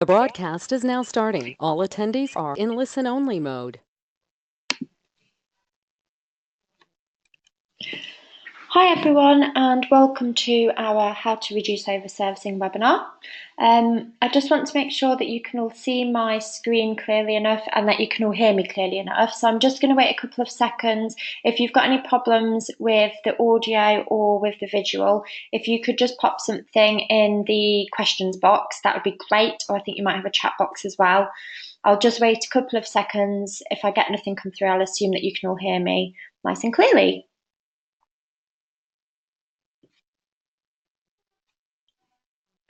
The broadcast is now starting. All attendees are in listen-only mode. Hi everyone, and welcome to our How to Reduce Overservicing webinar. I just want to make sure that you can all see my screen clearly enough and that you can all hear me clearly enough. So I'm just going to wait a couple of seconds. If you've got any problems with the audio or with the visual, if you could just pop something in the questions box, that would be great. Or I think you might have a chat box as well. I'll just wait a couple of seconds. If I get nothing come through, I'll assume that you can all hear me nice and clearly.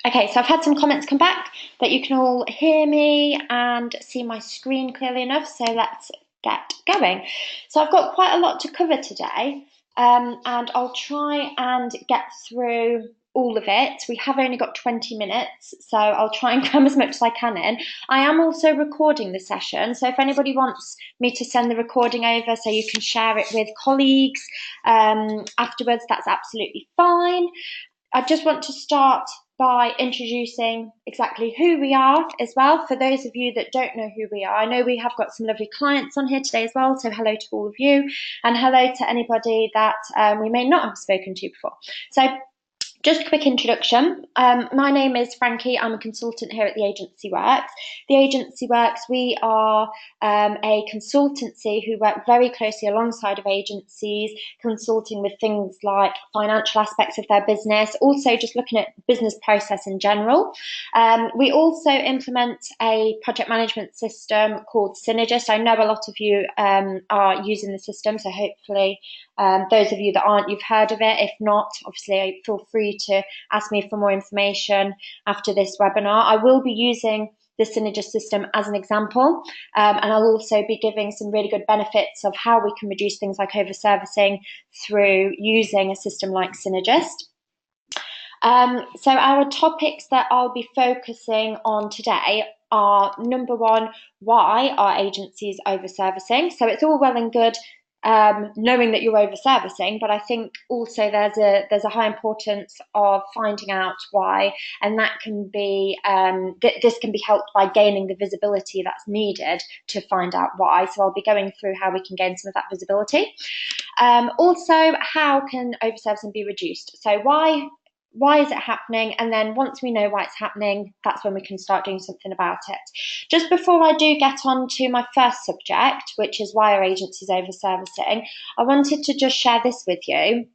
Okay, so I've had some comments come back that you can all hear me and see my screen clearly enough, so let's get going. So I've got quite a lot to cover today, and I'll try and get through all of it. We have only got 20 minutes, so I'll try and cram as much as I can in. I am also recording the session, so if anybody wants me to send the recording over so you can share it with colleagues afterwards, that's absolutely fine. I just want to start by introducing exactly who we are as well. For those of you that don't know who we are, I know we have got some lovely clients on here today as well, so hello to all of you, and hello to anybody that we may not have spoken to before. So just a quick introduction. My name is Frankie. I'm a consultant here at the Agency Works. The Agency Works, we are a consultancy who work very closely alongside of agencies, consulting with things like financial aspects of their business, also just looking at business process in general. We also implement a project management system called Synergist. I know a lot of you are using the system, so hopefully those of you that aren't, you've heard of it. If not, obviously feel free to ask me for more information after this webinar. I will be using the Synergist system as an example, and I'll also be giving some really good benefits of how we can reduce things like overservicing through using a system like Synergist. So our topics that I'll be focusing on today are, number one, why are agencies overservicing? So it's all well and good knowing that you're overservicing, but I think also there's a high importance of finding out why, and that can be this can be helped by gaining the visibility that's needed to find out why. So I'll be going through how we can gain some of that visibility. Also, how can overservicing be reduced? So why is it happening? And then once we know why it's happening, that's when we can start doing something about it. Just before I do get on to my first subject, which is why are agencies overservicing, I wanted to just share this with you.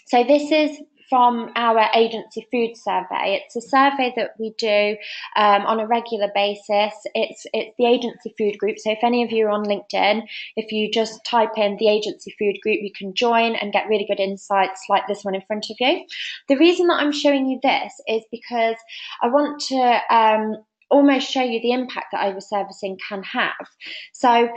So this is from our agency food survey. It's a survey that we do on a regular basis. It's the agency food group. So if any of you are on LinkedIn, if you just type in the agency food group, you can join and get really good insights like this one in front of you. The reason that I'm showing you this is because I want to almost show you the impact that overservicing can have. So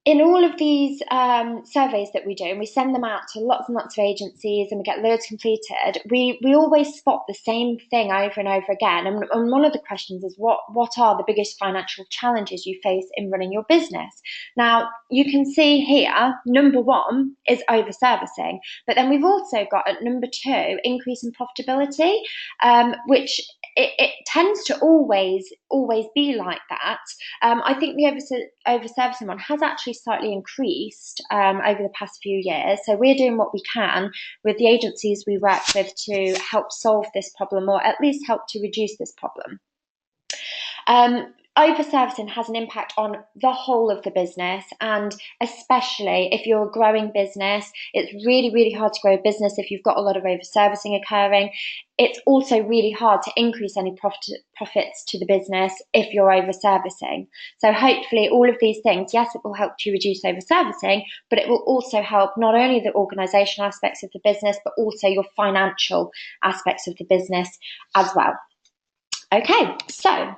in all of these surveys that we do, and we send them out to lots and lots of agencies and we get loads completed, we always spot the same thing over and over again. And one of the questions is, what are the biggest financial challenges you face in running your business? Now, you can see here, number one is overservicing, but then we've also got at number two, increase in profitability, which it tends to always be like that. I think the overservicing one has actually slightly increased over the past few years. So we're doing what we can with the agencies we work with to help solve this problem, or at least help to reduce this problem. Overservicing has an impact on the whole of the business, and especially if you're a growing business, it's really, really hard to grow a business if you've got a lot of overservicing occurring. It's also really hard to increase any profits to the business if you're overservicing. So hopefully all of these things, yes, it will help to reduce overservicing, but it will also help not only the organisational aspects of the business, but also your financial aspects of the business as well. Okay, so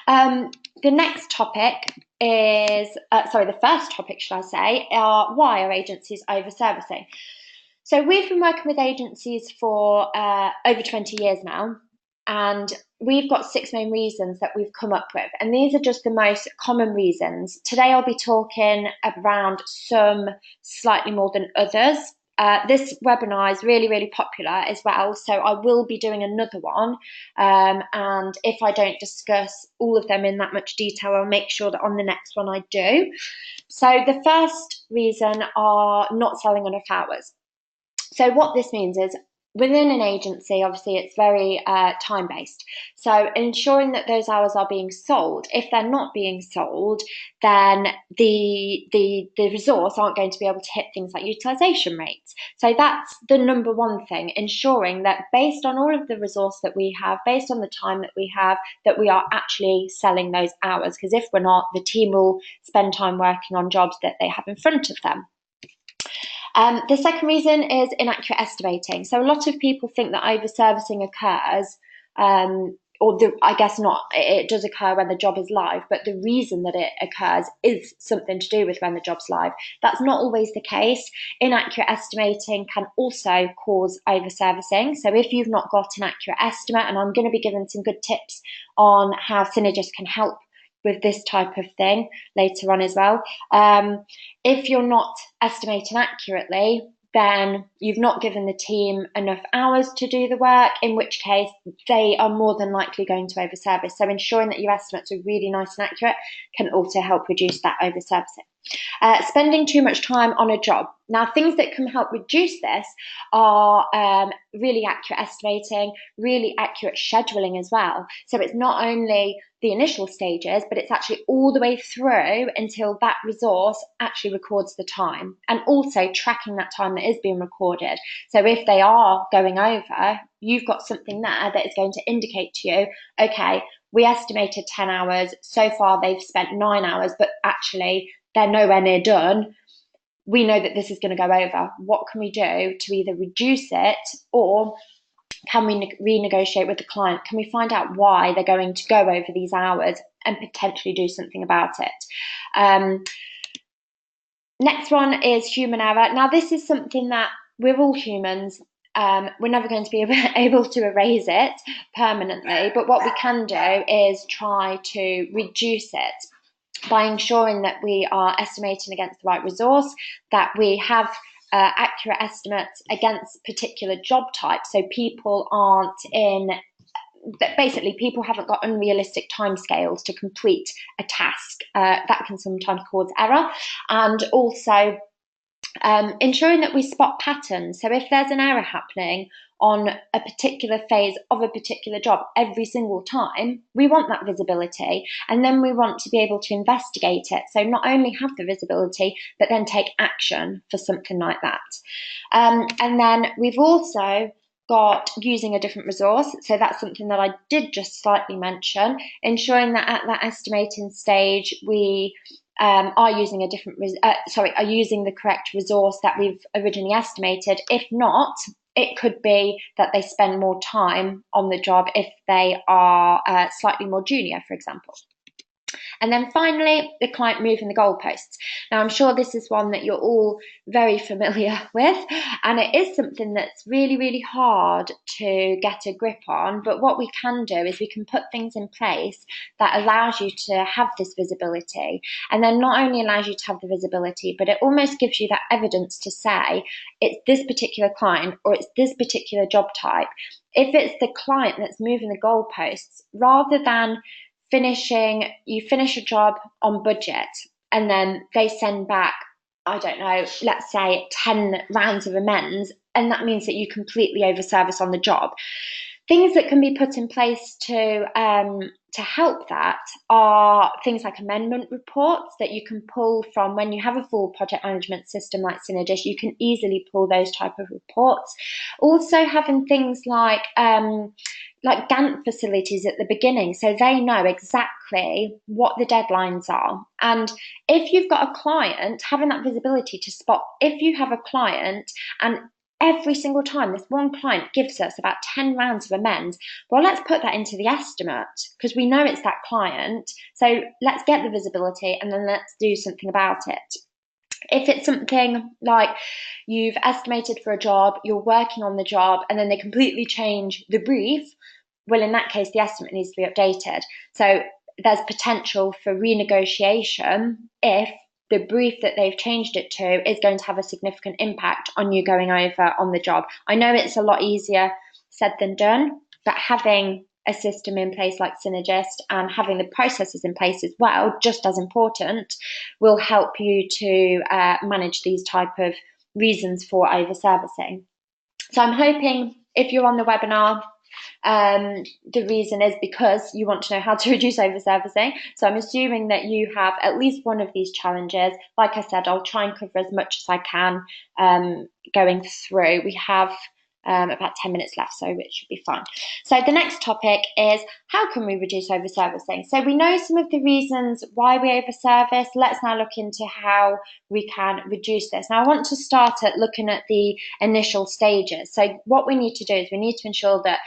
the next topic is, the first topic, should I say, why are agencies overservicing? So we've been working with agencies for over 20 years now, and we've got 6 main reasons that we've come up with, and these are just the most common reasons. Today I'll be talking around some slightly more than others, This webinar is really, really popular as well, so I will be doing another one. And if I don't discuss all of them in that much detail, I'll make sure that on the next one I do. So the first reason are not selling enough hours. So what this means is, within an agency, obviously it's very time-based. So ensuring that those hours are being sold. If they're not being sold, then the resource aren't going to be able to hit things like utilization rates. So that's the number one thing, ensuring that based on all of the resource that we have, based on the time that we have, that we are actually selling those hours. Because if we're not, the team will spend time working on jobs that they have in front of them. The second reason is inaccurate estimating. So a lot of people think that over-servicing occurs, I guess not, it does occur when the job is live, but the reason that it occurs is something to do with when the job's live. That's not always the case. Inaccurate estimating can also cause over-servicing. So if you've not got an accurate estimate, and I'm going to be giving some good tips on how Synergist can help with this type of thing later on as well. If you're not estimating accurately, then you've not given the team enough hours to do the work, in which case they are more than likely going to overservice. So ensuring that your estimates are really nice and accurate can also help reduce that overservicing. Spending too much time on a job. Now, things that can help reduce this are really accurate estimating, really accurate scheduling as well. So it's not only the initial stages, but it's actually all the way through until that resource actually records the time, and also tracking that time that is being recorded. So if they are going over, you've got something there that is going to indicate to you, okay, we estimated 10 hours, so far they've spent 9 hours, but actually they're nowhere near done. We know that this is going to go over. What can we do to either reduce it, or can we renegotiate with the client? Can we find out why they're going to go over these hours and potentially do something about it? Next one is human error. Now, this is something that we're all humans. We're never going to be able to erase it permanently, but what we can do is try to reduce it by ensuring that we are estimating against the right resource, that we have accurate estimates against particular job types, so people aren't in, basically people haven't got unrealistic timescales to complete a task. That can sometimes cause error. And also ensuring that we spot patterns. So if there's an error happening on a particular phase of a particular job every single time, we want that visibility, and then we want to be able to investigate it. So not only have the visibility, but then take action for something like that. And then we've also got using a different resource. So that's something that I did just slightly mention, ensuring that at that estimating stage, we are using a different, are using the correct resource that we've originally estimated. If not, it could be that they spend more time on the job if they are slightly more junior, for example. And then finally, the client moving the goalposts. Now, I'm sure this is one that you're all very familiar with, and it is something that's really, really hard to get a grip on. But what we can do is we can put things in place that allows you to have this visibility. And then not only allows you to have the visibility, but it almost gives you that evidence to say it's this particular client or it's this particular job type. If it's the client that's moving the goalposts, rather than you finish a job on budget and then they send back, I don't know, let's say 10 rounds of amends, and that means that you completely overservice on the job. Things that can be put in place to help that are things like amendment reports that you can pull from when you have a full project management system like Synergist. You can easily pull those type of reports. Also having things like Gantt facilities at the beginning, so they know exactly what the deadlines are. And if you've got a client, having that visibility to spot, if you have a client and every single time this one client gives us about 10 rounds of amends, well, let's put that into the estimate because we know it's that client. So let's get the visibility and then let's do something about it. If it's something like you've estimated for a job, you're working on the job, and then they completely change the brief, well, in that case, the estimate needs to be updated. So there's potential for renegotiation if the brief that they've changed it to is going to have a significant impact on you going over on the job. I know it's a lot easier said than done, but having a system in place like Synergist and having the processes in place as well, just as important, will help you to manage these type of reasons for over servicing. So I'm hoping if you're on the webinar, the reason is because you want to know how to reduce over servicing. So I'm assuming that you have at least one of these challenges. Like I said, I'll try and cover as much as I can going through. We have about 10 minutes left, so it should be fine. So the next topic is, how can we reduce over servicing? So we know some of the reasons why we over service. Let's now look into how we can reduce this. Now I want to start at looking at the initial stages. So what we need to do is we need to ensure that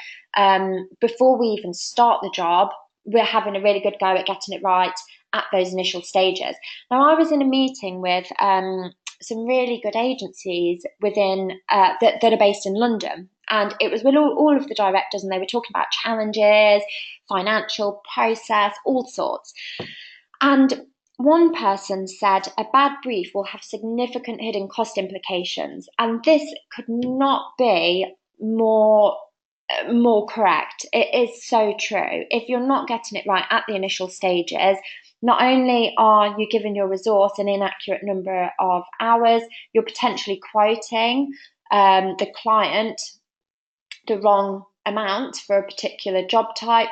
before we even start the job, we're having a really good go at getting it right at those initial stages. Now I was in a meeting with some really good agencies within that are based in London, and it was with all of the directors, and they were talking about challenges, financial process, all sorts. And one person said a bad brief will have significant hidden cost implications, and this could not be more correct. It is so true. If you're not getting it right at the initial stages, not only are you giving your resource an inaccurate number of hours, you're potentially quoting the client the wrong amount for a particular job type,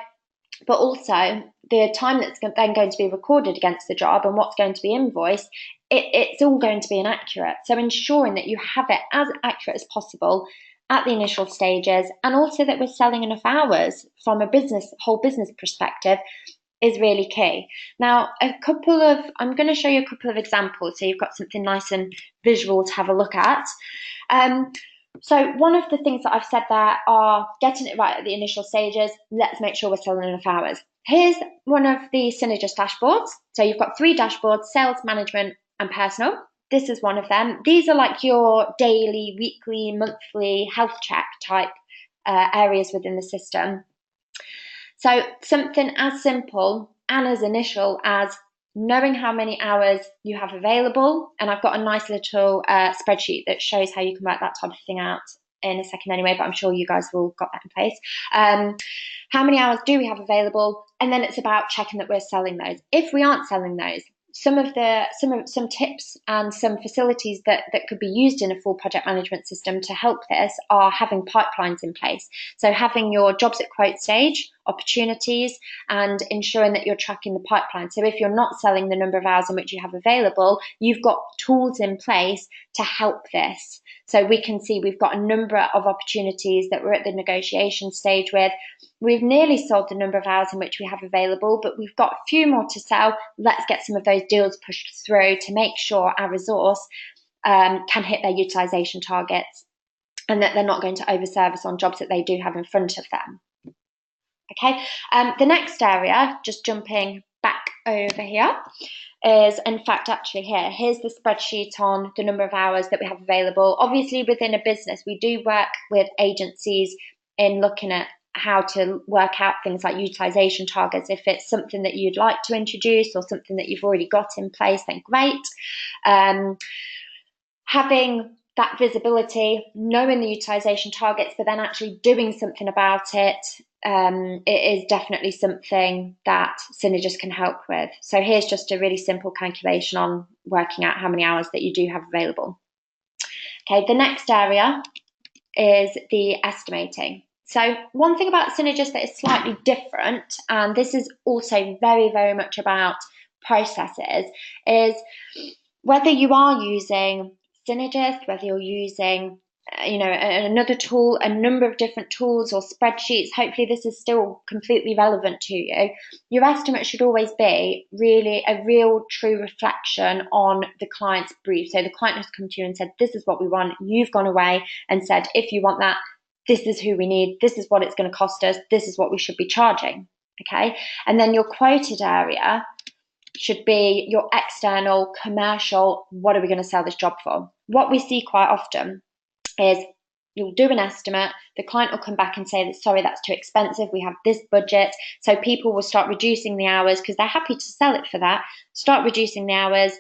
but also the time that's then going to be recorded against the job and what's going to be invoiced, it's all going to be inaccurate. So ensuring that you have it as accurate as possible at the initial stages, and also that we're selling enough hours from a whole business perspective, is really key. Now, I'm going to show you a couple of examples so you've got something nice and visual to have a look at. So one of the things that I've said there are getting it right at the initial stages. Let's make sure we're selling enough hours. Here's one of the Synergist dashboards. So you've got 3 dashboards: sales, management, and personal. This is one of them. These are like your daily, weekly, monthly health check type areas within the system. So something as simple and as initial as knowing how many hours you have available. And I've got a nice little spreadsheet that shows how you can work that type of thing out in a second anyway, but I'm sure you guys will got that in place. How many hours do we have available? And then it's about checking that we're selling those. If we aren't selling those, some tips and some facilities that could be used in a full project management system to help this are having pipelines in place. So having your jobs at quote stage, opportunities, and ensuring that you're tracking the pipeline. So if you're not selling the number of hours in which you have available, you've got tools in place to help this. So we can see we've got a number of opportunities that we're at the negotiation stage with. We've nearly sold the number of hours in which we have available, but we've got a few more to sell. Let's get some of those deals pushed through to make sure our resource can hit their utilisation targets and that they're not going to overservice on jobs that they do have in front of them. Okay, the next area, just jumping back over here, is in fact actually here's the spreadsheet on the number of hours that we have available. Obviously within a business we do work with agencies in looking at how to work out things like utilisation targets. If it's something that you'd like to introduce or something that you've already got in place, then great. Having that visibility, knowing the utilisation targets, but then actually doing something about it, it is definitely something that Synergist can help with. So here's just a really simple calculation on working out how many hours that you do have available. Okay, the next area is the estimating. So one thing about Synergist that is slightly different, and this is also very, very much about processes, is whether you are using Synergist, whether you're using another tool, a number of different tools or spreadsheets, hopefully this is still completely relevant to you. Your estimate should always be really a real true reflection on the client's brief. So the client has come to you and said, this is what we want. You've gone away and said, if you want that, this is who we need, this is what it's going to cost us, this is what we should be charging. Okay, and then your quoted area should be your external, commercial, what are we going to sell this job for? What we see quite often is you'll do an estimate, the client will come back and say, that, sorry, that's too expensive, we have this budget. So people will start reducing the hours because they're happy to sell it for that, start reducing the hours,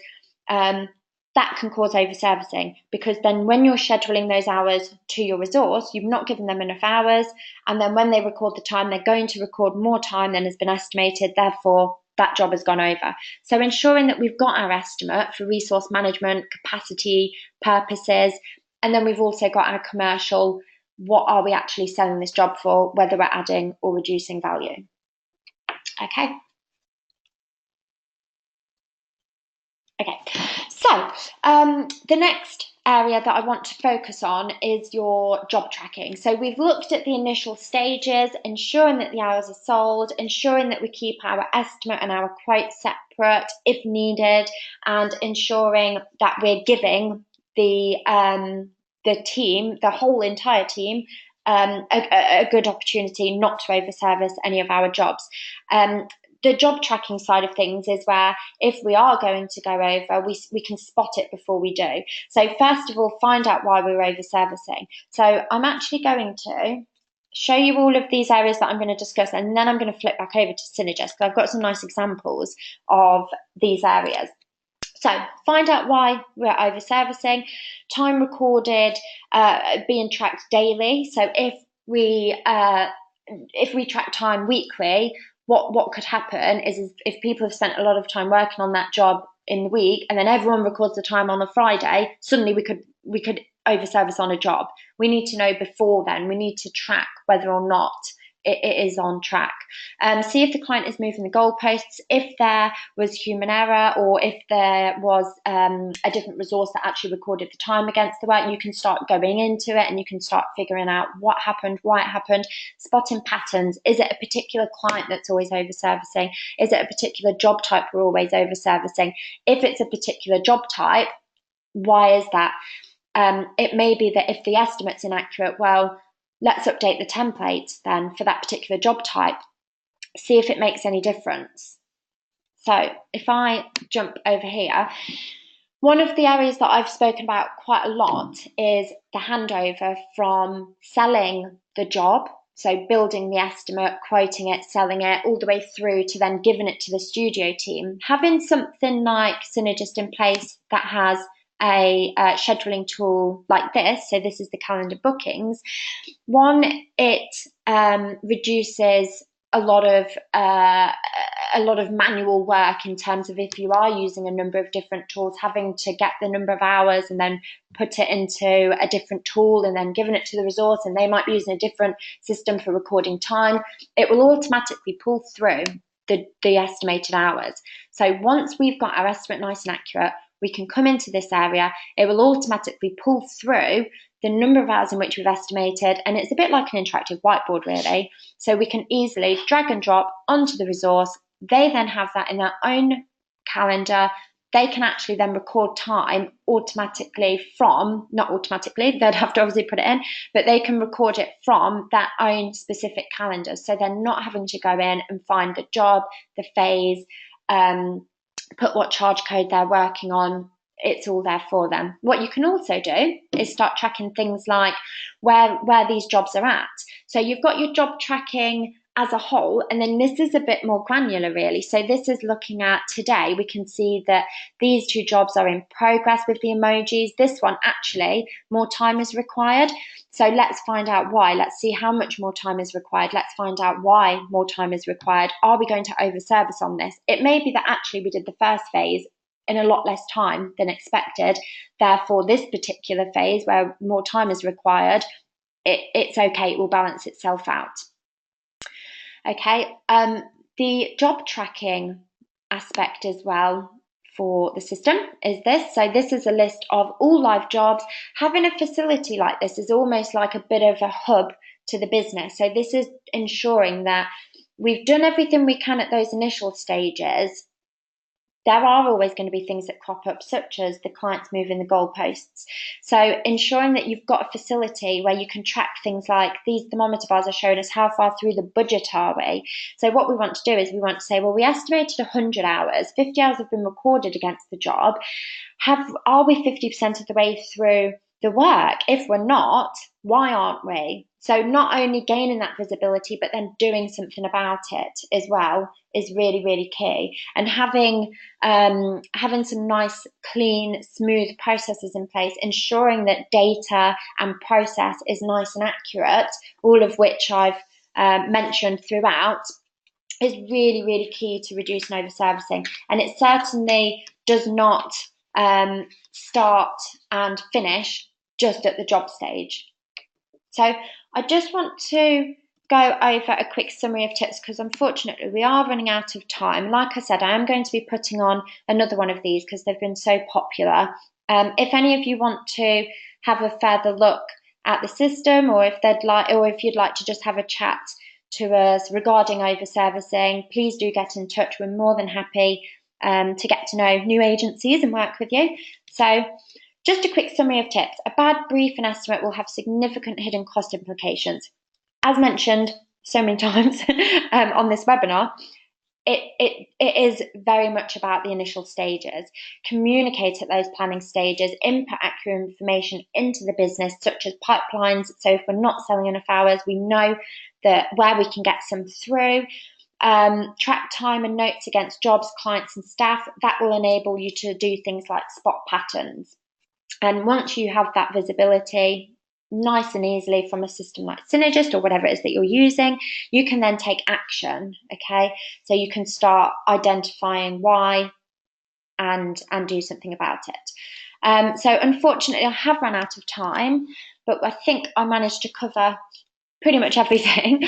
that can cause over-servicing, because then when you're scheduling those hours to your resource, you've not given them enough hours, and then when they record the time, they're going to record more time than has been estimated, therefore that job has gone over. So ensuring that we've got our estimate for resource management, capacity purposes, and then we've also got our commercial, what are we actually selling this job for, whether we're adding or reducing value. Okay. Okay, so the next area that I want to focus on is your job tracking. So we've looked at the initial stages, ensuring that the hours are sold, ensuring that we keep our estimate and our quote separate if needed, and ensuring that we're giving the team, the whole entire team, a good opportunity not to overservice any of our jobs. The job tracking side of things is where if we are going to go over, we can spot it before we do. So first of all, find out why we're over servicing. So I'm actually going to show you all of these areas that I'm going to discuss, and then I'm going to flip back over to Synergist, because I've got some nice examples of these areas. So find out why we're over servicing. Time recorded being tracked daily. So if we track time weekly, what could happen is if people have spent a lot of time working on that job in the week, and then everyone records the time on a Friday, suddenly we could overservice on a job. We need to know before then. We need to track whether or not it is on track. See if the client is moving the goalposts, if there was human error, or if there was a different resource that actually recorded the time against the work. You can start going into it and you can start figuring out what happened, why it happened, spotting patterns. Is it a particular client that's always over servicing? Is it a particular job type we're always over servicing? If it's a particular job type, why is that? It may be that if the estimate's inaccurate, well, let's update the template then for that particular job type. See if it makes any difference. So if I jump over here, one of the areas that I've spoken about quite a lot is the handover from selling the job, so building the estimate, quoting it, selling it, all the way through to then giving it to the studio team. Having something like Synergist in place that has a scheduling tool like this, so this is the calendar bookings. One, it reduces a lot of manual work in terms of if you are using a number of different tools, having to get the number of hours and then put it into a different tool and then giving it to the resource, and they might be using a different system for recording time. It will automatically pull through the estimated hours. So once we've got our estimate nice and accurate, we can come into this area. It will automatically pull through the number of hours in which we've estimated, and it's a bit like an interactive whiteboard really. So we can easily drag and drop onto the resource. They then have that in their own calendar. They can actually then record time automatically from, not automatically, they'd have to obviously put it in, but they can record it from their own specific calendar. So they're not having to go in and find the job, the phase, put what charge code they're working on. It's all there for them. What you can also do is start tracking things like where these jobs are at. So you've got your job tracking as a whole, and then this is a bit more granular really. So this is looking at today. We can see that these two jobs are in progress with the emojis. This one, actually, more time is required. So let's find out why. Let's see how much more time is required. Let's find out why more time is required. Are we going to overservice on this? It may be that actually we did the first phase in a lot less time than expected. Therefore, this particular phase where more time is required, it's okay, it will balance itself out. Okay, the job tracking aspect as well for the system is this. So this is a list of all live jobs. Having a facility like this is almost like a bit of a hub to the business. So this is ensuring that we've done everything we can at those initial stages. There are always going to be things that crop up, such as the clients moving the goalposts. So ensuring that you've got a facility where you can track things like these thermometer bars are showing us how far through the budget are we. So what we want to do is we want to say, well, we estimated 100 hours, 50 hours have been recorded against the job. Are we 50% of the way through the work? If we're not, why aren't we? So not only gaining that visibility, but then doing something about it as well is really, really key. And having some nice, clean, smooth processes in place, ensuring that data and process is nice and accurate, all of which I've mentioned throughout, is really, really key to reducing over servicing. And it certainly does not start and finish just at the job stage. So I just want to go over a quick summary of tips because unfortunately we are running out of time. Like I said, I am going to be putting on another one of these because they've been so popular. If any of you want to have a further look at the system, or if you'd like to just have a chat to us regarding over servicing, please do get in touch. We're more than happy to get to know new agencies and work with you. So just a quick summary of tips. A bad brief and estimate will have significant hidden cost implications. As mentioned so many times on this webinar, it is very much about the initial stages. Communicate at those planning stages, input accurate information into the business, such as pipelines. So if we're not selling enough hours, we know that where we can get some through. Track time and notes against jobs, clients, and staff. That will enable you to do things like spot patterns. And once you have that visibility nice and easily from a system like Synergist or whatever it is that you're using, you can then take action, okay? So you can start identifying why and do something about it. So unfortunately, I have run out of time, but I think I managed to cover pretty much everything.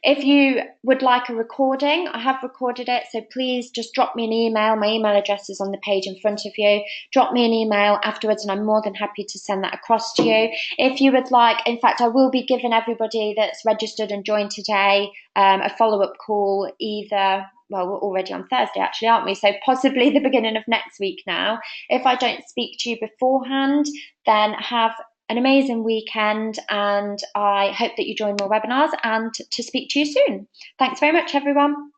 If you would like a recording, I have recorded it, so please just drop me an email. My email address is on the page in front of you. Drop me an email afterwards and I'm more than happy to send that across to you. If you would like, in fact, I will be giving everybody that's registered and joined today a follow-up call either, well, we're already on Thursday actually, aren't we? So possibly the beginning of next week now. If I don't speak to you beforehand, then have an amazing weekend, and I hope that you join more webinars and to speak to you soon. Thanks very much, everyone.